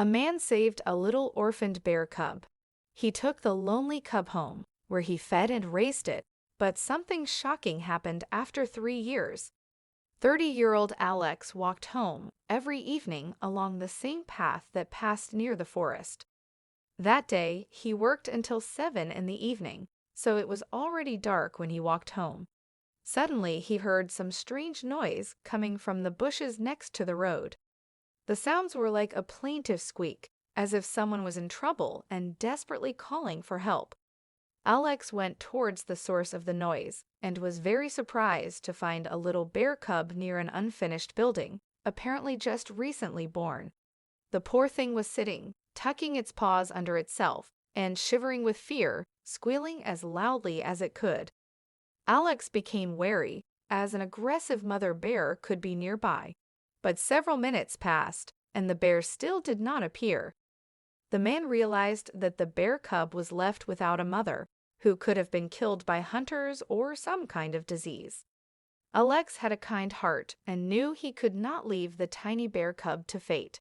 A man saved a little orphaned bear cub. He took the lonely cub home, where he fed and raised it, but something shocking happened after 3 years. 30-year-old Alex walked home every evening along the same path that passed near the forest. That day, he worked until 7 in the evening, so it was already dark when he walked home. Suddenly, he heard some strange noise coming from the bushes next to the road. The sounds were like a plaintive squeak, as if someone was in trouble and desperately calling for help. Alex went towards the source of the noise and was very surprised to find a little bear cub near an unfinished building, apparently just recently born. The poor thing was sitting, tucking its paws under itself, and shivering with fear, squealing as loudly as it could. Alex became wary, as an aggressive mother bear could be nearby. But several minutes passed, and the bear still did not appear. The man realized that the bear cub was left without a mother, who could have been killed by hunters or some kind of disease. Alex had a kind heart and knew he could not leave the tiny bear cub to fate.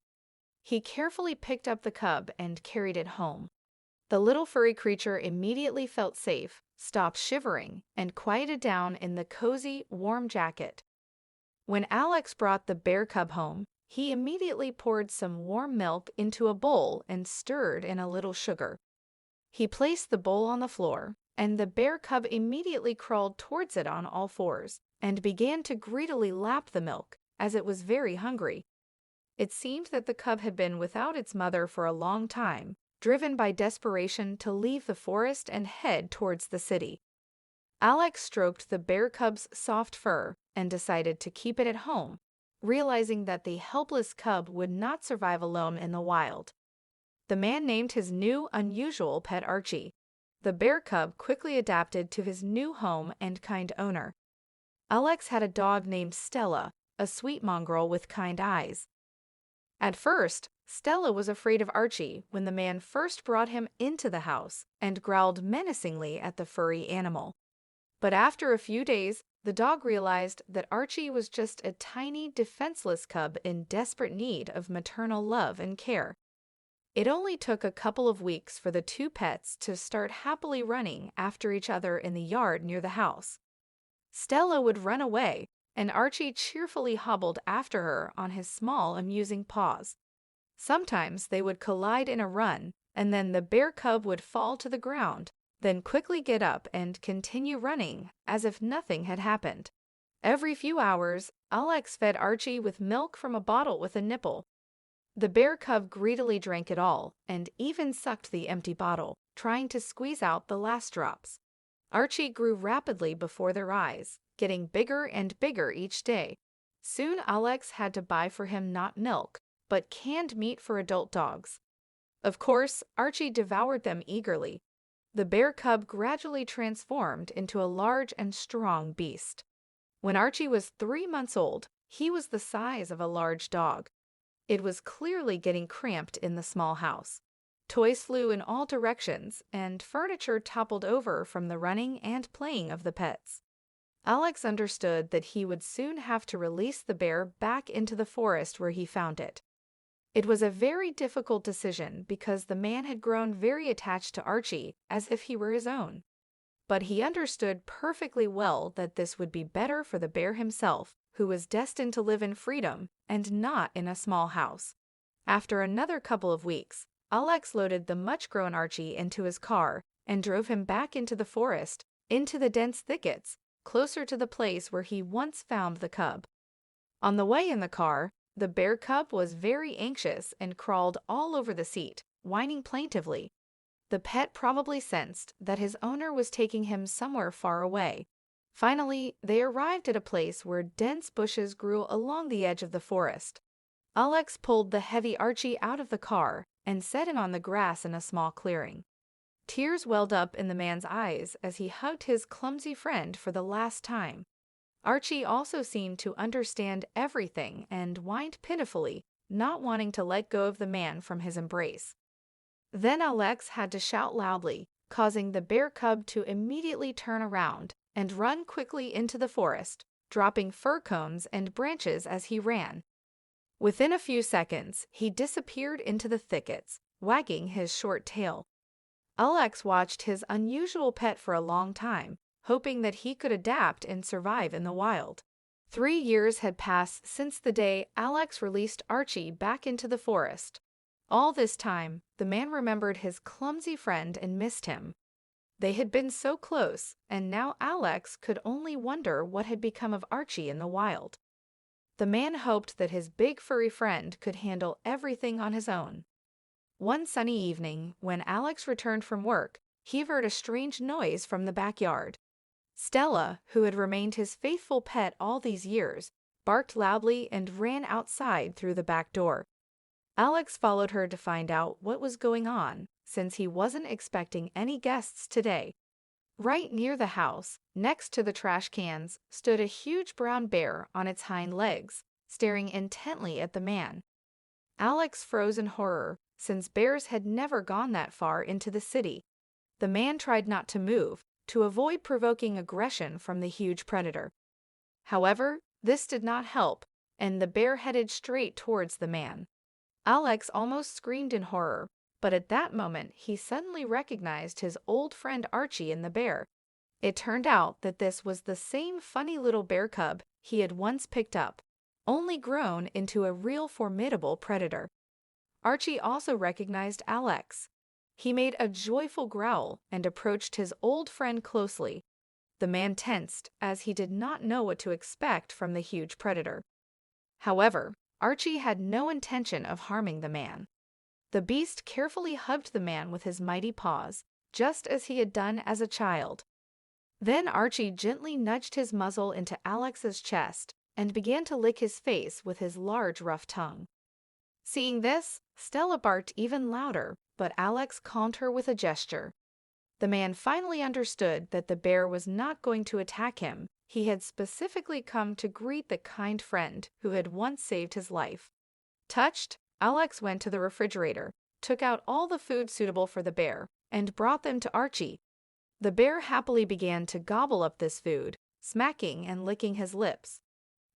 He carefully picked up the cub and carried it home. The little furry creature immediately felt safe, stopped shivering, and quieted down in the cozy, warm jacket. When Alex brought the bear cub home, he immediately poured some warm milk into a bowl and stirred in a little sugar. He placed the bowl on the floor, and the bear cub immediately crawled towards it on all fours and began to greedily lap the milk, as it was very hungry. It seemed that the cub had been without its mother for a long time, driven by desperation to leave the forest and head towards the city. Alex stroked the bear cub's soft fur and decided to keep it at home, realizing that the helpless cub would not survive alone in the wild. The man named his new, unusual pet Archie. The bear cub quickly adapted to his new home and kind owner. Alex had a dog named Stella, a sweet mongrel with kind eyes. At first, Stella was afraid of Archie when the man first brought him into the house and growled menacingly at the furry animal. But after a few days, the dog realized that Archie was just a tiny, defenseless cub in desperate need of maternal love and care. It only took a couple of weeks for the two pets to start happily running after each other in the yard near the house. Stella would run away, and Archie cheerfully hobbled after her on his small, amusing paws. Sometimes they would collide in a run, and then the bear cub would fall to the ground, then quickly get up and continue running as if nothing had happened. Every few hours, Alex fed Archie with milk from a bottle with a nipple. The bear cub greedily drank it all and even sucked the empty bottle, trying to squeeze out the last drops. Archie grew rapidly before their eyes, getting bigger and bigger each day. Soon Alex had to buy for him not milk, but canned meat for adult dogs. Of course, Archie devoured them eagerly. The bear cub gradually transformed into a large and strong beast. When Archie was 3 months old, he was the size of a large dog. It was clearly getting cramped in the small house. Toys flew in all directions, and furniture toppled over from the running and playing of the pets. Alex understood that he would soon have to release the bear back into the forest where he found it. It was a very difficult decision because the man had grown very attached to Archie as if he were his own. But he understood perfectly well that this would be better for the bear himself, who was destined to live in freedom and not in a small house. After another couple of weeks, Alex loaded the much-grown Archie into his car and drove him back into the forest, into the dense thickets, closer to the place where he once found the cub. On the way in the car, the bear cub was very anxious and crawled all over the seat, whining plaintively. The pet probably sensed that his owner was taking him somewhere far away. Finally, they arrived at a place where dense bushes grew along the edge of the forest. Alex pulled the heavy Archie out of the car and set him on the grass in a small clearing. Tears welled up in the man's eyes as he hugged his clumsy friend for the last time. Archie also seemed to understand everything and whined pitifully, not wanting to let go of the man from his embrace. Then Alex had to shout loudly, causing the bear cub to immediately turn around and run quickly into the forest, dropping fir cones and branches as he ran. Within a few seconds, he disappeared into the thickets, wagging his short tail. Alex watched his unusual pet for a long time, hoping that he could adapt and survive in the wild. 3 years had passed since the day Alex released Archie back into the forest. All this time, the man remembered his clumsy friend and missed him. They had been so close, and now Alex could only wonder what had become of Archie in the wild. The man hoped that his big furry friend could handle everything on his own. One sunny evening, when Alex returned from work, he heard a strange noise from the backyard. Stella, who had remained his faithful pet all these years, barked loudly and ran outside through the back door. Alex followed her to find out what was going on, since he wasn't expecting any guests today. Right near the house, next to the trash cans, stood a huge brown bear on its hind legs, staring intently at the man. Alex froze in horror, since bears had never gone that far into the city. The man tried not to move, to avoid provoking aggression from the huge predator. However, this did not help, and the bear headed straight towards the man. Alex almost screamed in horror, but at that moment he suddenly recognized his old friend Archie in the bear. It turned out that this was the same funny little bear cub he had once picked up, only grown into a real formidable predator. Archie also recognized Alex. He made a joyful growl and approached his old friend closely. The man tensed, as he did not know what to expect from the huge predator. However, Archie had no intention of harming the man. The beast carefully hugged the man with his mighty paws, just as he had done as a child. Then Archie gently nudged his muzzle into Alex's chest and began to lick his face with his large, rough tongue. Seeing this, Stella barked even louder, but Alex calmed her with a gesture. The man finally understood that the bear was not going to attack him. He had specifically come to greet the kind friend who had once saved his life. Touched, Alex went to the refrigerator, took out all the food suitable for the bear, and brought them to Archie. The bear happily began to gobble up this food, smacking and licking his lips.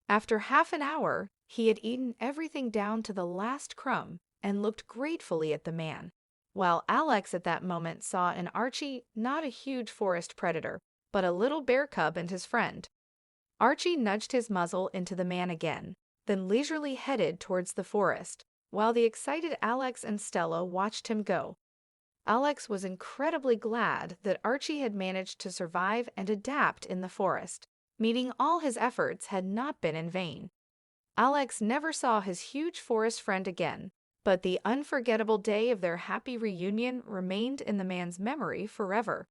After half an hour, he had eaten everything down to the last crumb and looked gratefully at the man, while Alex at that moment saw in Archie not a huge forest predator, but a little bear cub and his friend. Archie nudged his muzzle into the man again, then leisurely headed towards the forest, while the excited Alex and Stella watched him go. Alex was incredibly glad that Archie had managed to survive and adapt in the forest, meaning all his efforts had not been in vain. Alex never saw his huge forest friend again, but the unforgettable day of their happy reunion remained in the man's memory forever.